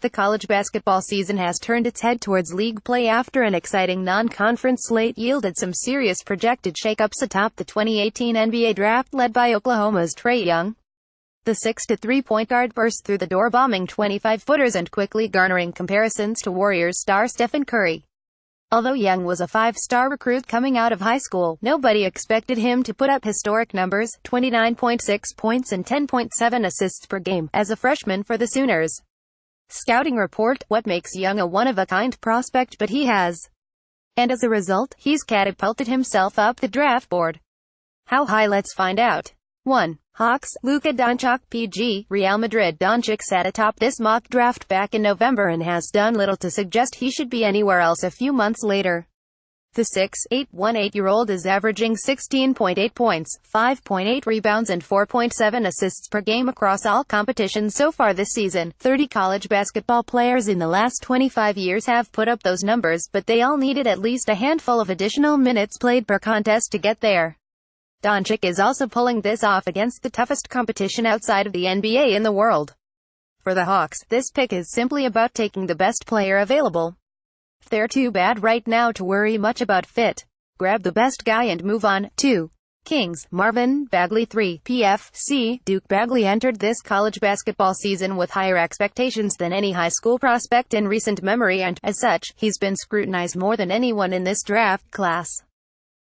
The college basketball season has turned its head towards league play after an exciting non-conference slate yielded some serious projected shakeups atop the 2018 NBA draft led by Oklahoma's Trae Young. The 6'3" point guard burst through the door bombing 25-footers and quickly garnering comparisons to Warriors star Stephen Curry. Although Young was a five-star recruit coming out of high school, nobody expected him to put up historic numbers, 29.6 points and 10.7 assists per game, as a freshman for the Sooners. Scouting report, what makes Young a one-of-a-kind prospect, but he has. And as a result, he's catapulted himself up the draft board. How high? Let's find out. 1. Hawks, Luka Doncic, PG, Real Madrid. Doncic sat atop this mock draft back in November and has done little to suggest he should be anywhere else a few months later. The 6'8" is averaging 16.8 points, 5.8 rebounds and 4.7 assists per game across all competitions so far this season. 30 college basketball players in the last 25 years have put up those numbers, but they all needed at least a handful of additional minutes played per contest to get there. Doncic is also pulling this off against the toughest competition outside of the NBA in the world. For the Hawks, this pick is simply about taking the best player available. They're too bad right now to worry much about fit. Grab the best guy and move on. 2. Kings, Marvin Bagley. 3. PFC, Duke. Bagley entered this college basketball season with higher expectations than any high school prospect in recent memory and, as such, he's been scrutinized more than anyone in this draft class.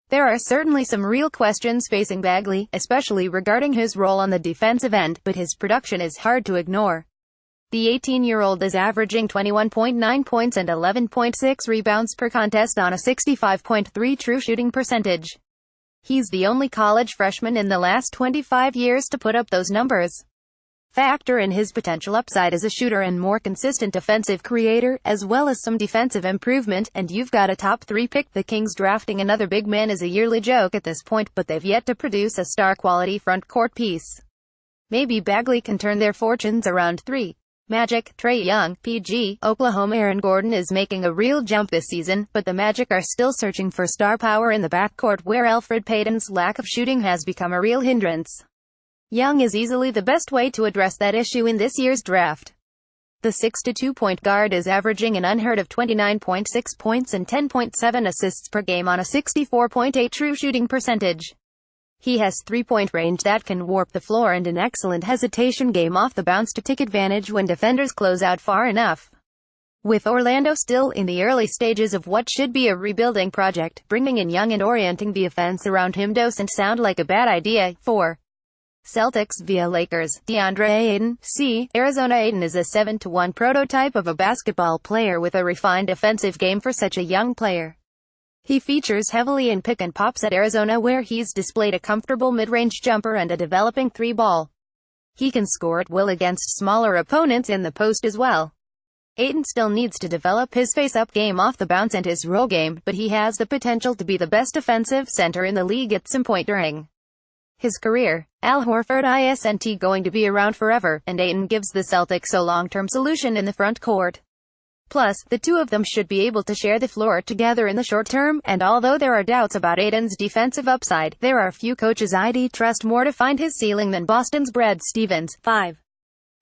There are certainly some real questions facing Bagley, especially regarding his role on the defensive end, but his production is hard to ignore. The 18-year-old is averaging 21.9 points and 11.6 rebounds per contest on a 65.3 true shooting percentage. He's the only college freshman in the last 25 years to put up those numbers. Factor in his potential upside as a shooter and more consistent offensive creator, as well as some defensive improvement, and you've got a top 3 pick. The Kings drafting another big man is a yearly joke at this point, but they've yet to produce a star-quality front-court piece. Maybe Bagley can turn their fortunes around. 3. Magic, Trae Young, PG, Oklahoma. Aaron Gordon is making a real jump this season, but the Magic are still searching for star power in the backcourt where Elfrid Payton's lack of shooting has become a real hindrance. Young is easily the best way to address that issue in this year's draft. The 6'2" point guard is averaging an unheard of 29.6 points and 10.7 assists per game on a 64.8 true shooting percentage. He has three-point range that can warp the floor and an excellent hesitation game off the bounce to take advantage when defenders close out far enough. With Orlando still in the early stages of what should be a rebuilding project, bringing in Young and orienting the offense around him doesn't sound like a bad idea. 4. Celtics via Lakers, DeAndre Ayton. Arizona. Ayton is a 7-to-1 prototype of a basketball player with a refined offensive game for such a young player. He features heavily in pick and pops at Arizona where he's displayed a comfortable mid-range jumper and a developing three-ball. He can score at will against smaller opponents in the post as well. Ayton still needs to develop his face-up game off the bounce and his roll game, but he has the potential to be the best offensive center in the league at some point during his career. Al Horford isn't going to be around forever, and Ayton gives the Celtics a long-term solution in the front court. Plus, the two of them should be able to share the floor together in the short term, and although there are doubts about Ayton's defensive upside, there are few coaches I'd trust more to find his ceiling than Boston's Brad Stevens. 5.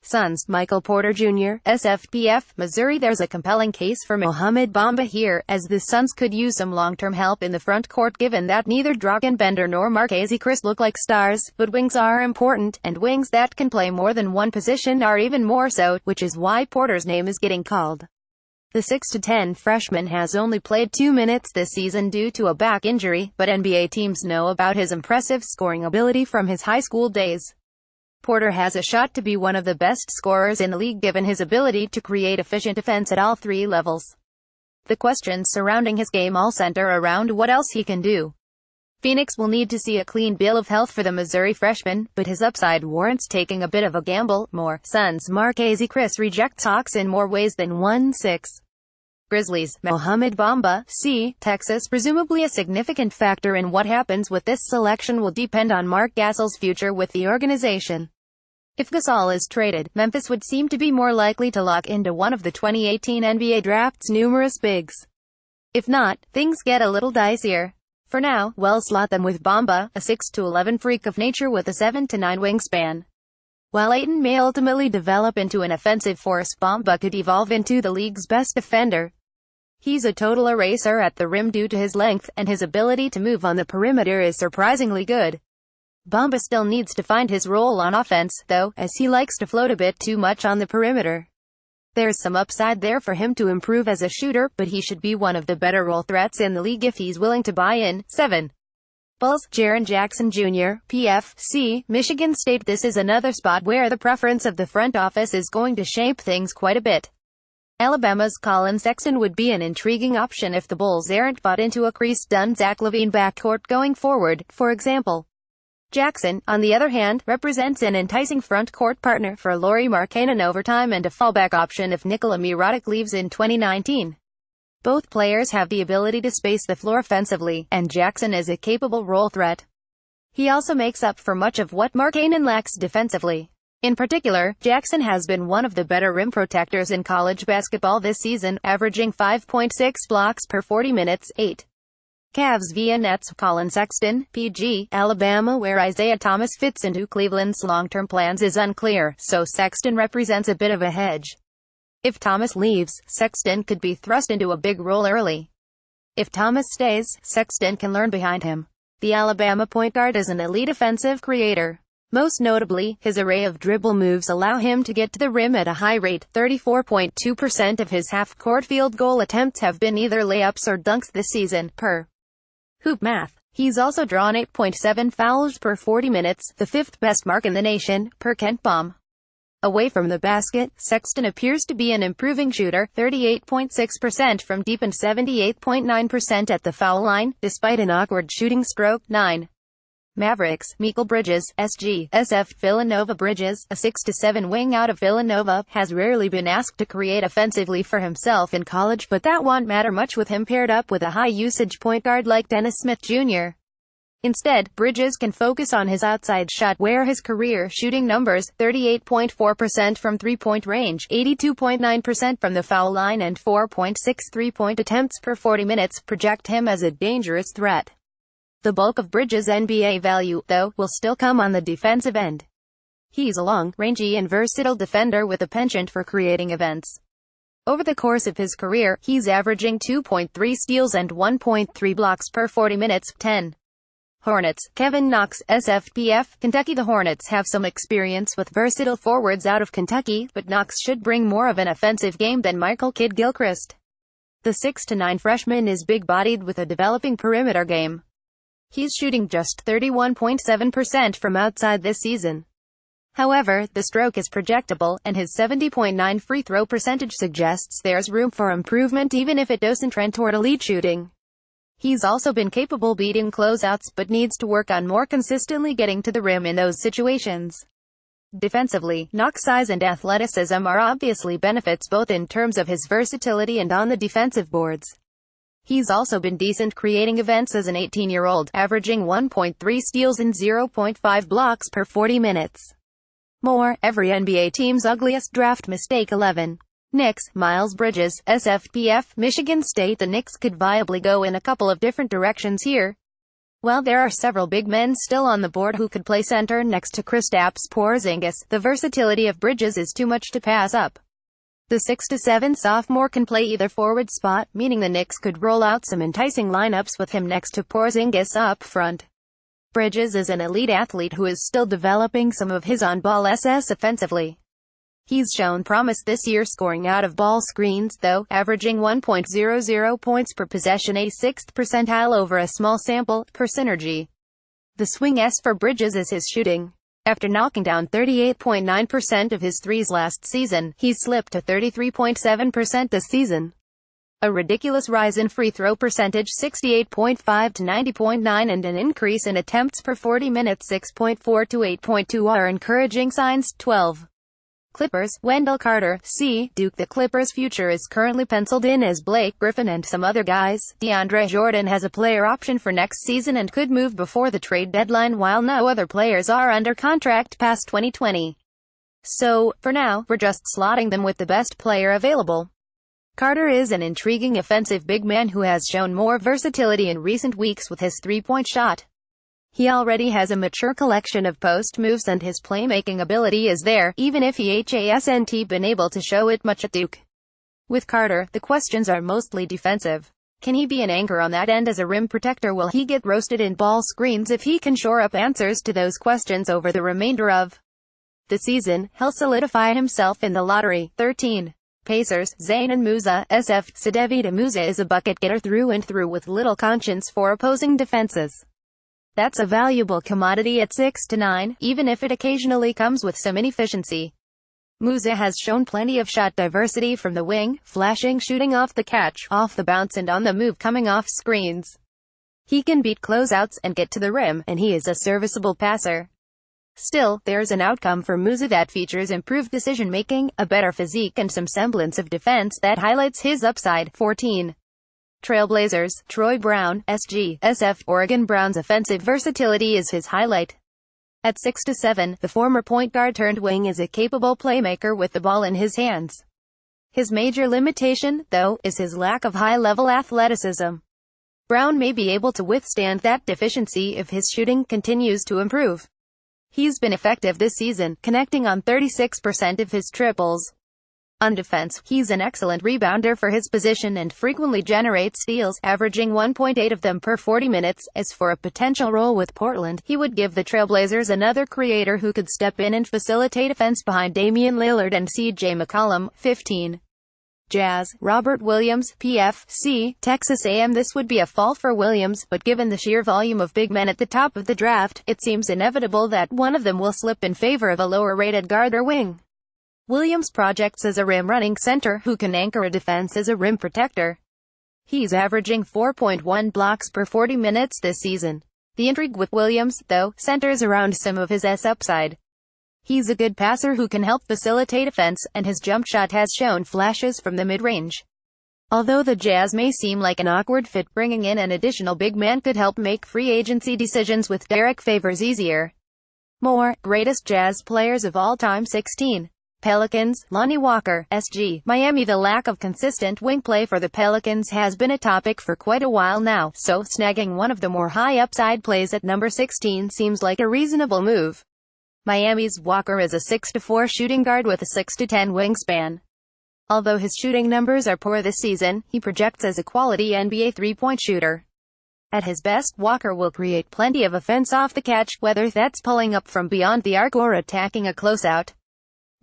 Suns, Michael Porter Jr., SFPF, Missouri. There's a compelling case for Mohamed Bamba here, as the Suns could use some long-term help in the front court given that neither Dragan Bender nor Marquese Chriss look like stars, but wings are important, and wings that can play more than one position are even more so, which is why Porter's name is getting called. The 6'10" freshman has only played 2 minutes this season due to a back injury, but NBA teams know about his impressive scoring ability from his high school days. Porter has a shot to be one of the best scorers in the league given his ability to create efficient offense at all 3 levels. The questions surrounding his game all center around what else he can do. Phoenix will need to see a clean bill of health for the Missouri freshman, but his upside warrants taking a bit of a gamble. More. Suns, Marquese Chriss rejects Hawks in more ways than one. 6. Grizzlies, Mohamed Bamba, Texas. Presumably a significant factor in what happens with this selection will depend on Mark Gasol's future with the organization. If Gasol is traded, Memphis would seem to be more likely to lock into one of the 2018 NBA draft's numerous bigs. If not, things get a little dicier. For now, we'll slot them with Bamba, a 6'11" freak of nature with a 7'9" wingspan. While Ayton may ultimately develop into an offensive force, Bamba could evolve into the league's best defender. He's a total eraser at the rim due to his length, and his ability to move on the perimeter is surprisingly good. Bamba still needs to find his role on offense, though, as he likes to float a bit too much on the perimeter. There's some upside there for him to improve as a shooter, but he should be one of the better role threats in the league if he's willing to buy in. 7. Bulls, Jaren Jackson Jr., PFC, Michigan State. This is another spot where the preference of the front office is going to shape things quite a bit. Alabama's Colin Sexton would be an intriguing option if the Bulls aren't bought into a Kreese-Dunn Zach LaVine backcourt going forward, for example. Jackson, on the other hand, represents an enticing front-court partner for Lauri Markkanen over time and a fallback option if Nikola Mirotic leaves in 2019. Both players have the ability to space the floor offensively, and Jackson is a capable role threat. He also makes up for much of what Markkanen lacks defensively. In particular, Jackson has been one of the better rim protectors in college basketball this season, averaging 5.6 blocks per 40 minutes. 8. Cavs via Nets, Colin Sexton, PG, Alabama. Where Isaiah Thomas fits into Cleveland's long-term plans is unclear, so Sexton represents a bit of a hedge. If Thomas leaves, Sexton could be thrust into a big role early. If Thomas stays, Sexton can learn behind him. The Alabama point guard is an elite offensive creator. Most notably, his array of dribble moves allow him to get to the rim at a high rate. 34.2% of his half-court field goal attempts have been either layups or dunks this season, per Hoop Math. He's also drawn 8.7 fouls per 40 minutes, the fifth best mark in the nation, per KenPom. Away from the basket, Sexton appears to be an improving shooter, 38.6% from deep and 78.9% at the foul line, despite an awkward shooting stroke. 9. Mavericks, Mikal Bridges, SG, SF. Villanova. Bridges, a 6'7" wing out of Villanova, has rarely been asked to create offensively for himself in college, but that won't matter much with him paired up with a high-usage point guard like Dennis Smith Jr. Instead, Bridges can focus on his outside shot, where his career shooting numbers, 38.4% from three-point range, 82.9% from the foul line and 4.6 three-point attempts per 40 minutes, project him as a dangerous threat. The bulk of Bridges' NBA value, though, will still come on the defensive end. He's a long, rangy and versatile defender with a penchant for creating events. Over the course of his career, he's averaging 2.3 steals and 1.3 blocks per 40 minutes. 10. Hornets, Kevin Knox, SFPF, Kentucky. The Hornets have some experience with versatile forwards out of Kentucky, but Knox should bring more of an offensive game than Michael Kidd-Gilchrist. The 6'9" freshman is big-bodied with a developing perimeter game. He's shooting just 31.7% from outside this season. However, the stroke is projectable, and his 70.9 free throw percentage suggests there's room for improvement even if it doesn't trend toward elite shooting. He's also been capable beating closeouts, but needs to work on more consistently getting to the rim in those situations. Defensively, Knox's size and athleticism are obviously benefits both in terms of his versatility and on the defensive boards. He's also been decent creating events as an 18-year-old, averaging 1.3 steals and 0.5 blocks per 40 minutes. More, every NBA team's ugliest draft mistake. 11. Knicks, Miles Bridges, SFPF, Michigan State. The Knicks could viably go in a couple of different directions here. While there are several big men still on the board who could play center next to Kristaps Porzingis, the versatility of Bridges is too much to pass up. The 6'7" sophomore can play either forward spot, meaning the Knicks could roll out some enticing lineups with him next to Porzingis up front. Bridges is an elite athlete who is still developing some of his on-ball SS offensively. He's shown promise this year scoring out of ball screens, though, averaging 1.00 points per possession, a 6th percentile over a small sample, per Synergy. The swing S for Bridges is his shooting. After knocking down 38.9% of his threes last season, he's slipped to 33.7% this season. A ridiculous rise in free throw percentage, 68.5 to 90.9, and an increase in attempts per 40 minutes, 6.4 to 8.2, are encouraging signs. 12. Clippers, Wendell Carter, C. Duke. The Clippers' future is currently penciled in as Blake Griffin and some other guys. DeAndre Jordan has a player option for next season and could move before the trade deadline, while no other players are under contract past 2020. So, for now, we're just slotting them with the best player available. Carter is an intriguing offensive big man who has shown more versatility in recent weeks with his three-point shot. He already has a mature collection of post moves and his playmaking ability is there, even if he hasn't been able to show it much at Duke. With Carter, the questions are mostly defensive. Can he be an anchor on that end as a rim protector? Will he get roasted in ball screens? If he can shore up answers to those questions over the remainder of the season, he'll solidify himself in the lottery. 13. Pacers, Zayn Musa, SF. Sadevita Musa is a bucket getter through and through with little conscience for opposing defenses. That's a valuable commodity at 6'9", even if it occasionally comes with some inefficiency. Musa has shown plenty of shot diversity from the wing, flashing, shooting off the catch, off the bounce and on the move coming off screens. He can beat closeouts and get to the rim, and he is a serviceable passer. Still, there's an outcome for Musa that features improved decision-making, a better physique and some semblance of defense that highlights his upside. 14. Trailblazers, Troy Brown, SG, SF. Oregon Brown's offensive versatility is his highlight. At 6'7", the former point guard turned wing is a capable playmaker with the ball in his hands. His major limitation, though, is his lack of high-level athleticism. Brown may be able to withstand that deficiency if his shooting continues to improve. He's been effective this season, connecting on 36% of his triples. On defense, he's an excellent rebounder for his position and frequently generates steals, averaging 1.8 of them per 40 minutes. As for a potential role with Portland, he would give the Trailblazers another creator who could step in and facilitate offense behind Damian Lillard and C.J. McCollum. 15. Jazz, Robert Williams, PFC, Texas A&M. This would be a fall for Williams, but given the sheer volume of big men at the top of the draft, it seems inevitable that one of them will slip in favor of a lower-rated guard or wing. Williams projects as a rim-running center who can anchor a defense as a rim protector. He's averaging 4.1 blocks per 40 minutes this season. The intrigue with Williams, though, centers around some of his upside. He's a good passer who can help facilitate offense, and his jump shot has shown flashes from the mid-range. Although the Jazz may seem like an awkward fit, bringing in an additional big man could help make free agency decisions with Derek Favors easier. More, greatest Jazz players of all time. 16. Pelicans, Lonnie Walker, SG, Miami. The lack of consistent wing play for the Pelicans has been a topic for quite a while now, so snagging one of the more high-upside plays at number 16 seems like a reasonable move. Miami's Walker is a 6'4" shooting guard with a 6'10" wingspan. Although his shooting numbers are poor this season, he projects as a quality NBA three-point shooter. At his best, Walker will create plenty of offense off the catch, whether that's pulling up from beyond the arc or attacking a closeout.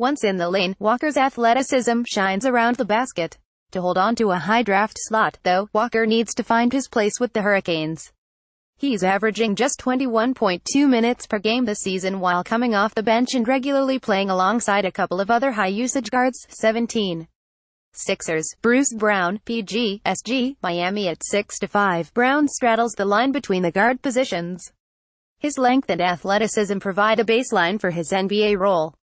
Once in the lane, Walker's athleticism shines around the basket. To hold on to a high draft slot, though, Walker needs to find his place with the Hurricanes. He's averaging just 21.2 minutes per game this season while coming off the bench and regularly playing alongside a couple of other high-usage guards. 17. Sixers, Bruce Brown, PG, SG, Miami. At 6'5", Brown straddles the line between the guard positions. His length and athleticism provide a baseline for his NBA role.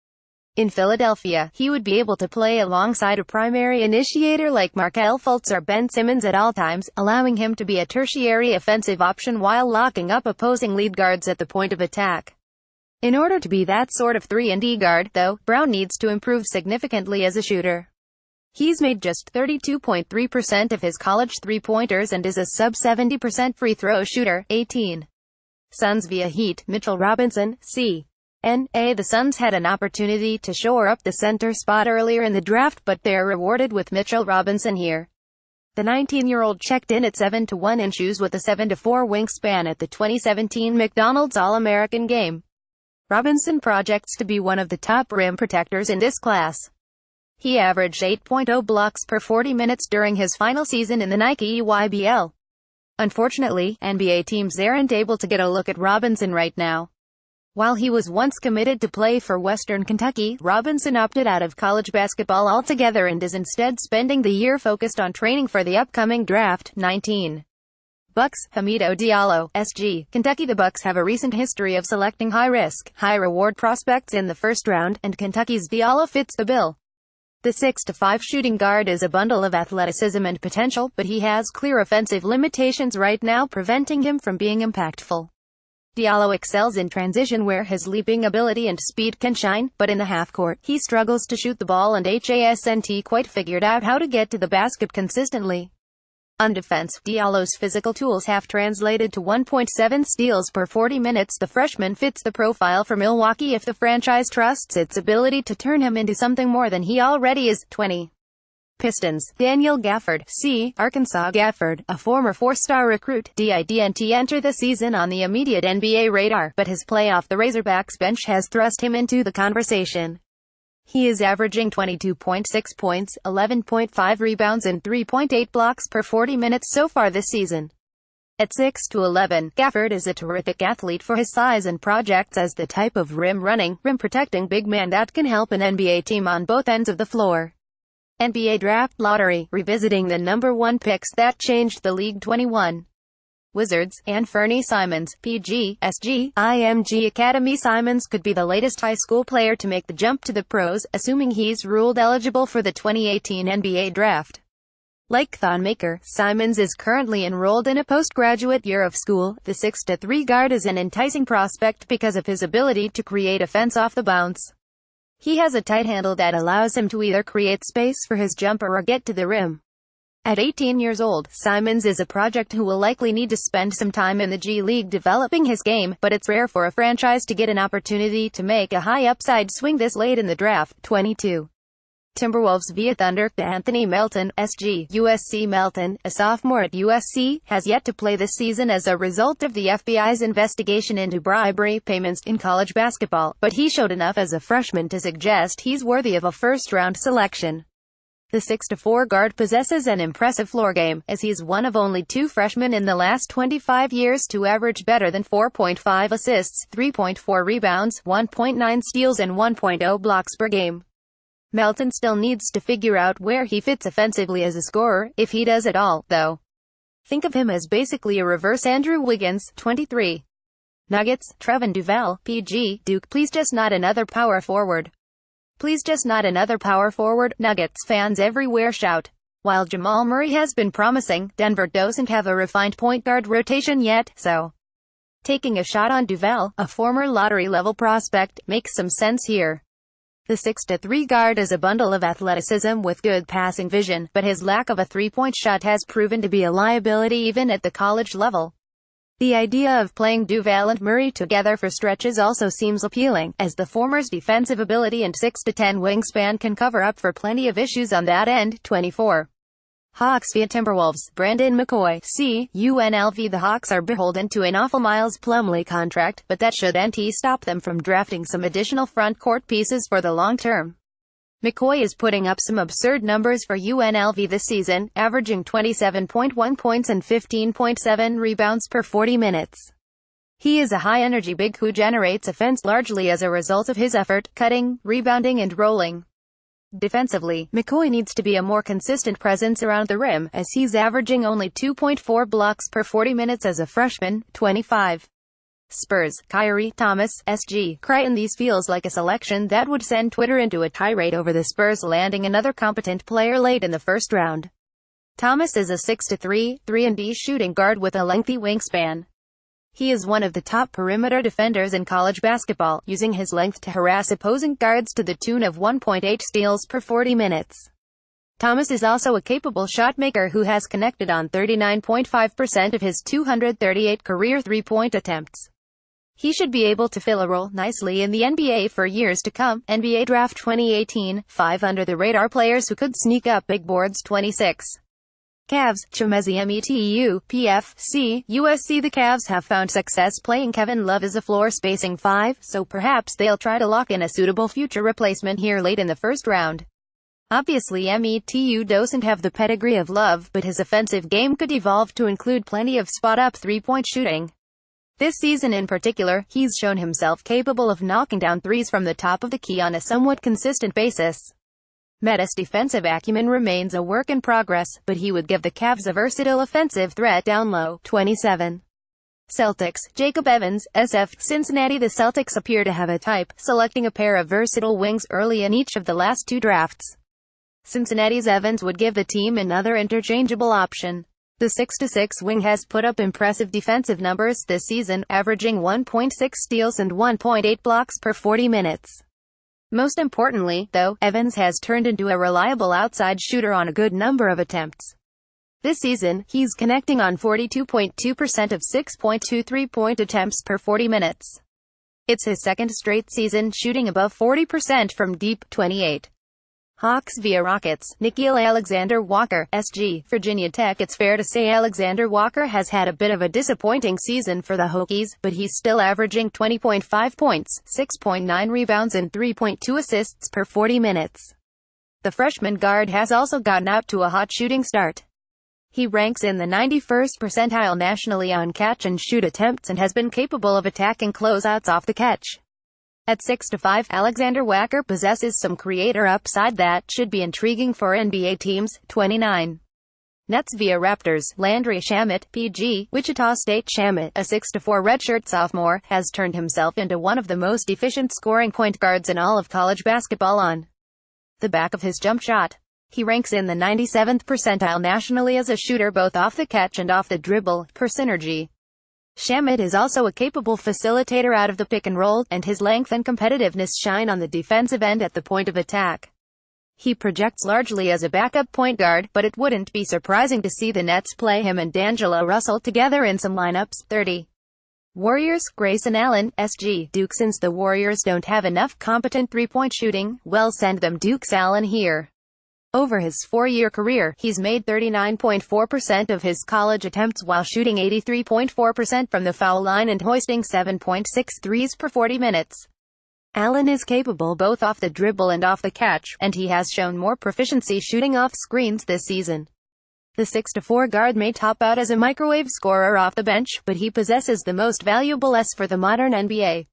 In Philadelphia, he would be able to play alongside a primary initiator like Markelle Fultz or Ben Simmons at all times, allowing him to be a tertiary offensive option while locking up opposing lead guards at the point of attack. In order to be that sort of 3-and-D guard, though, Brown needs to improve significantly as a shooter. He's made just 32.3% of his college three-pointers and is a sub-70% free throw shooter. 18. Suns via Heat, Mitchell Robinson, C. The Suns had an opportunity to shore up the center spot earlier in the draft, but they're rewarded with Mitchell Robinson here. The 19-year-old checked in at 7'1" in shoes with a 7'4" wingspan at the 2017 McDonald's All-American Game. Robinson projects to be one of the top rim protectors in this class. He averaged 8.0 blocks per 40 minutes during his final season in the Nike EYBL. Unfortunately, NBA teams aren't able to get a look at Robinson right now. While he was once committed to play for Western Kentucky, Robinson opted out of college basketball altogether and is instead spending the year focused on training for the upcoming draft. 19. Bucks, Hamidou Diallo, SG, Kentucky. The Bucks have a recent history of selecting high-risk, high-reward prospects in the first round, and Kentucky's Diallo fits the bill. The 6'5" shooting guard is a bundle of athleticism and potential, but he has clear offensive limitations right now preventing him from being impactful. Diallo excels in transition where his leaping ability and speed can shine, but in the half-court, he struggles to shoot the ball and hasn't quite figured out how to get to the basket consistently. On defense, Diallo's physical tools have translated to 1.7 steals per 40 minutes. The freshman fits the profile for Milwaukee if the franchise trusts its ability to turn him into something more than he already is. 20. Pistons, Daniel Gafford, C. Arkansas Gafford, a former four-star recruit, didn't enter the season on the immediate NBA radar, but his play off the Razorbacks bench has thrust him into the conversation. He is averaging 22.6 points, 11.5 rebounds and 3.8 blocks per 40 minutes so far this season. At 6'11", Gafford is a terrific athlete for his size and projects as the type of rim-running, rim-protecting big man that can help an NBA team on both ends of the floor. NBA Draft Lottery, revisiting the number 1 picks that changed the league. 21. Wizards, Anfernee Simons, PG, SG, IMG Academy. Simons could be the latest high school player to make the jump to the pros, assuming he's ruled eligible for the 2018 NBA Draft. Like Thon Maker, Simons is currently enrolled in a postgraduate year of school. The 6'3" guard is an enticing prospect because of his ability to create offense off the bounce. He has a tight handle that allows him to either create space for his jumper or get to the rim. At 18 years old, Simons is a project who will likely need to spend some time in the G League developing his game, but it's rare for a franchise to get an opportunity to make a high-upside swing this late in the draft. 22. Timberwolves via Thunder, Anthony Melton, SG, USC. Melton, a sophomore at USC, has yet to play this season as a result of the FBI's investigation into bribery payments in college basketball, but he showed enough as a freshman to suggest he's worthy of a first-round selection. The 6'4" guard possesses an impressive floor game, as he's one of only 2 freshmen in the last 25 years to average better than 4.5 assists, 3.4 rebounds, 1.9 steals and 1.0 blocks per game. Melton still needs to figure out where he fits offensively as a scorer, if he does at all, though. Think of him as basically a reverse Andrew Wiggins. 23. Nuggets, Trevin Duval, PG, Duke. Please just not another power forward. Please just not another power forward, Nuggets fans everywhere shout. While Jamal Murray has been promising, Denver doesn't have a refined point guard rotation yet, so taking a shot on Duval, a former lottery-level prospect, makes some sense here. The 6'3" guard is a bundle of athleticism with good passing vision, but his lack of a three-point shot has proven to be a liability even at the college level. The idea of playing Duval and Murray together for stretches also seems appealing, as the former's defensive ability and 6'10" wingspan can cover up for plenty of issues on that end. 24. Hawks via Timberwolves, Brandon McCoy, C. UNLV. The Hawks are beholden to an awful Miles Plumlee contract, but that shouldn't stop them from drafting some additional front court pieces for the long term. McCoy is putting up some absurd numbers for UNLV this season, averaging 27.1 points and 15.7 rebounds per 40 minutes. He is a high-energy big who generates offense largely as a result of his effort, cutting, rebounding and rolling. Defensively, McCoy needs to be a more consistent presence around the rim, as he's averaging only 2.4 blocks per 40 minutes as a freshman. 25. Spurs, Kyrie Thomas, SG, Creighton. These feels like a selection that would send Twitter into a tirade over the Spurs landing another competent player late in the first round. Thomas is a 6'3", 3-and-D shooting guard with a lengthy wingspan. He is one of the top perimeter defenders in college basketball, using his length to harass opposing guards to the tune of 1.8 steals per 40 minutes. Thomas is also a capable shot maker who has connected on 39.5% of his 238 career three-point attempts. He should be able to fill a role nicely in the NBA for years to come. NBA Draft 2018, 5 under-the-radar players who could sneak up big boards. 26. Cavs, Chemezi Metu, PFC, USC. The Cavs have found success playing Kevin Love as a floor-spacing 5, so perhaps they'll try to lock in a suitable future replacement here late in the first round. Obviously Metu doesn't have the pedigree of Love, but his offensive game could evolve to include plenty of spot-up three-point shooting. This season in particular, he's shown himself capable of knocking down threes from the top of the key on a somewhat consistent basis. Meta's defensive acumen remains a work in progress, but he would give the Cavs a versatile offensive threat down low. 27. Celtics, Jacob Evans, SF, Cincinnati. The Celtics appear to have a type, selecting a pair of versatile wings early in each of the last 2 drafts. Cincinnati's Evans would give the team another interchangeable option. The 6'6" wing has put up impressive defensive numbers this season, averaging 1.6 steals and 1.8 blocks per 40 minutes. Most importantly, though, Evans has turned into a reliable outside shooter on a good number of attempts. This season, he's connecting on 42.2% of 6.2 three-point attempts per 40 minutes. It's his second straight season shooting above 40% from deep. 28. Hawks via Rockets. Nickeil Alexander-Walker, SG, Virginia Tech. It's fair to say Alexander-Walker has had a bit of a disappointing season for the Hokies, but he's still averaging 20.5 points, 6.9 rebounds and 3.2 assists per 40 minutes. The freshman guard has also gotten out to a hot shooting start. He ranks in the 91st percentile nationally on catch-and-shoot attempts and has been capable of attacking closeouts off the catch. At 6'5", Alexander-Walker possesses some creator upside that should be intriguing for NBA teams. 29. Nets via Raptors. Landry Shamet, PG, Wichita State. Shamet, a 6'4" redshirt sophomore, has turned himself into one of the most efficient scoring point guards in all of college basketball on the back of his jump shot. He ranks in the 97th percentile nationally as a shooter both off the catch and off the dribble, per Synergy. Shamet is also a capable facilitator out of the pick and roll, and his length and competitiveness shine on the defensive end at the point of attack. He projects largely as a backup point guard, but it wouldn't be surprising to see the Nets play him and D'Angelo Russell together in some lineups. 30. Warriors. Grayson Allen, SG, Duke. Since the Warriors don't have enough competent three-point shooting, well, send them Duke's Allen here. Over his 4-year career, he's made 39.4% of his college attempts while shooting 83.4% from the foul line and hoisting 7.6 threes per 40 minutes. Allen is capable both off the dribble and off the catch, and he has shown more proficiency shooting off screens this season. The 6'4" guard may top out as a microwave scorer off the bench, but he possesses the most valuable S for the modern NBA.